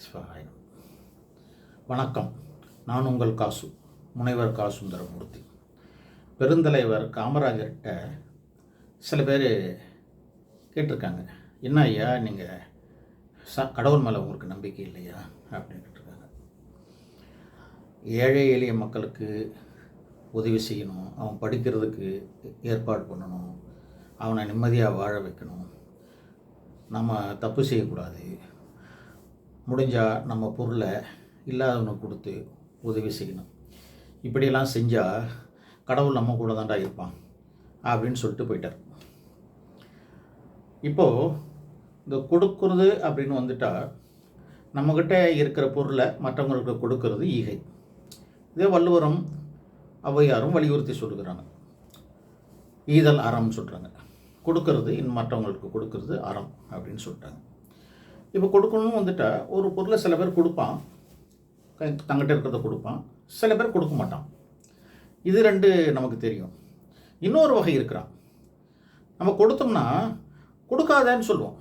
சிவாய. வணக்கம். நான் உங்கள் காசு, முனைவர் கா. சுந்தரமூர்த்தி. பெருந்தலைவர் காமராஜர்கிட்ட சில பேர் கேட்டிருக்காங்க, என்ன ஐயா நீங்கள் கடவுள் மேலே உங்களுக்கு நம்பிக்கை இல்லையா அப்படின்னு கேட்டிருக்காங்க. ஏழை எளிய மக்களுக்கு உதவி செய்யணும், அவன் படிக்கிறதுக்கு ஏற்பாடு பண்ணணும், அவனை நிம்மதியாக வாழ வைக்கணும், நம்ம தப்பு செய்யக்கூடாது, முடிஞ்சால் நம்ம பொருளை இல்லாதவனுக்கு கொடுத்து உதவி செய்யணும், இப்படியெல்லாம் செஞ்சால் கடவுள் நம்ம கூட தான்டா இருப்பான் அப்படின்னு சொல்லிட்டு போயிட்டார். இப்போது இந்த கொடுக்கறது அப்படின்னு வந்துட்டால் நம்மக்கிட்ட இருக்கிற பொருளை மற்றவங்களுக்கு கொடுக்கறது ஈகை. இதே வள்ளுவரும் ஔவையாரும் வலியுறுத்தி சொல்லுகிறாங்க. ஈதல் அறம்னு சொல்கிறாங்க. கொடுக்கறது மற்றவங்களுக்கு கொடுக்கறது அறம் அப்படின்னு சொல்லிட்டாங்க. இப்போ கொடுக்கணும்னு வந்துட்டால் ஒரு பொருளை சில பேர் கொடுப்பான், தங்கிட்ட இருக்கிறத கொடுப்பான், சில பேர் கொடுக்க மாட்டான். இது ரெண்டு நமக்கு தெரியும். இன்னொரு வகை இருக்கிறான், நம்ம கொடுத்தோம்னா கொடுக்காதேன்னு சொல்லுவோம்,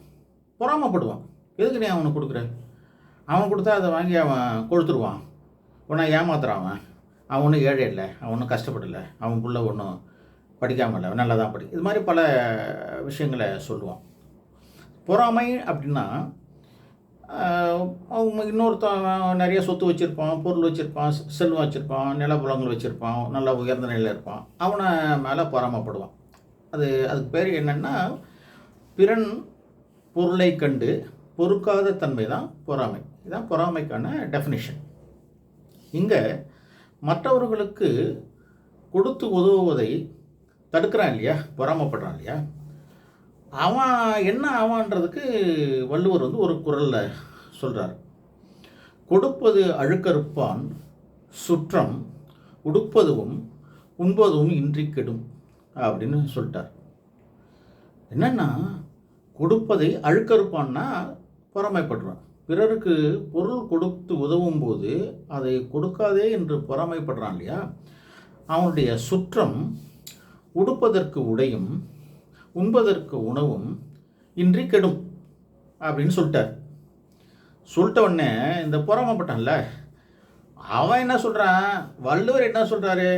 பொறாமப்படுவான். எதுக்கு நீ அவனுக்கு கொடுக்குற, அவன் கொடுத்தா அதை வாங்கி அவன் கொடுத்துருவான், உன்னை ஏமாத்துறான், அவன் ஒன்றும் ஏழை இல்லை, அவன் ஒன்றும் கஷ்டப்படலை, அவன் பிள்ளை ஒன்றும் படிக்காமல் இல்லை, நல்லா தான் படி, இது மாதிரி பல விஷயங்களை சொல்லுவான். பொறாமை அப்படின்னா அவங்க இன்னொருத்தன் நிறைய சொத்து வச்சுருப்பான், பொருள் வச்சுருப்பான், செல்வம் வச்சுருப்பான், நிலப்புலங்கள் வச்சுருப்பான், நல்லா உயர்ந்த நிலையில் இருப்பான், அவனை மேலே பொறாமப்படுவான். அதுக்கு பேர் என்னென்னா பிறன் பொருளை கண்டு பொறுக்காத தன்மை தான் பொறாமை. இதுதான் பொறாமைக்கான டெஃபினிஷன். இங்கே மற்றவர்களுக்கு கொடுத்து உதவுவதை தடுக்கிறான் இல்லையா, பொறாமப்படுறான் இல்லையா, அவன் என்ன ஆவான்றதுக்கு வள்ளுவர் ஒரு குறளில் சொல்கிறார். கொடுப்பது அழுக்கறுப்பான் சுற்றம் உடுப்பதுவும் உண்பதும் இன்றி கெடும் அப்படின்னு சொல்லிட்டார். என்னென்னா கொடுப்பதை அழுக்கறுப்பான்னா பொறாமைப்படுறான். பிறருக்கு பொருள் கொடுத்து உதவும் போது அதை கொடுக்காதே என்று பொறாமைப்படுறான் இல்லையா, அவனுடைய சுற்றம் உடுப்பதற்கு உடையும் உண்பதற்கு உணவும் இன்றி கெடும் அப்படின்னு சொல்லிட்ட உடனே இந்த பொறாமப்பட்டான்ல அவன் என்ன சொல்கிறான், வள்ளுவர் என்ன சொல்கிறாரு,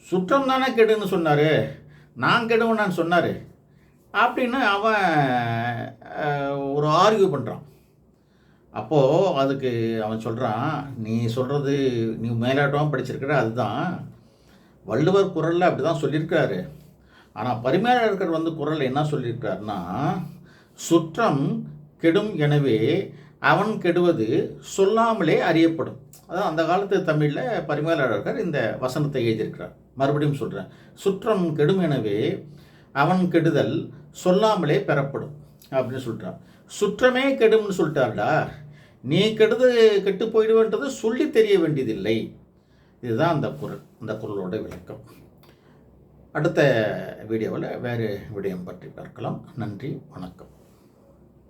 சுற்றம் தானே கெடுன்னு சொன்னார், நான் கெடுவேன்னு சொன்னார் அப்படின்னு அவன் ஒரு ஆர்கியூ பண்ணுறான். அப்போது அதுக்கு அவன் சொல்கிறான், நீ சொல்கிறது நீ மேலாட்டமாக படிச்சிருக்கிற, அதுதான் வள்ளுவர் குறளில் அப்படி தான் சொல்லியிருக்காரு. ஆனால் பரிமேலழகர் குறளில் என்ன சொல்லியிருக்காருன்னா, சுற்றம் கெடும், எனவே அவன் கெடுவது சொல்லாமலே அறியப்படும். அதான் அந்த காலத்து தமிழில் பரிமேலழகர் இந்த வசனத்தை எழுதியிருக்கிறார். மறுபடியும் சொல்கிறேன், சுற்றம் கெடும், எனவே அவன் கெடுதல் சொல்லாமலே பெறப்படும் அப்படின்னு சொல்கிறான். சுற்றமே கெடும்னு சொல்லிட்டார்டா, நீ கெட்டு போயிடுவேன்றது சொல்லி தெரிய வேண்டியதில்லை. இதுதான் அந்த குறளோட விளக்கம். அடுத்த வீடியோவில் வேறு விடயம் பற்றி பார்க்கலாம். நன்றி, வணக்கம்.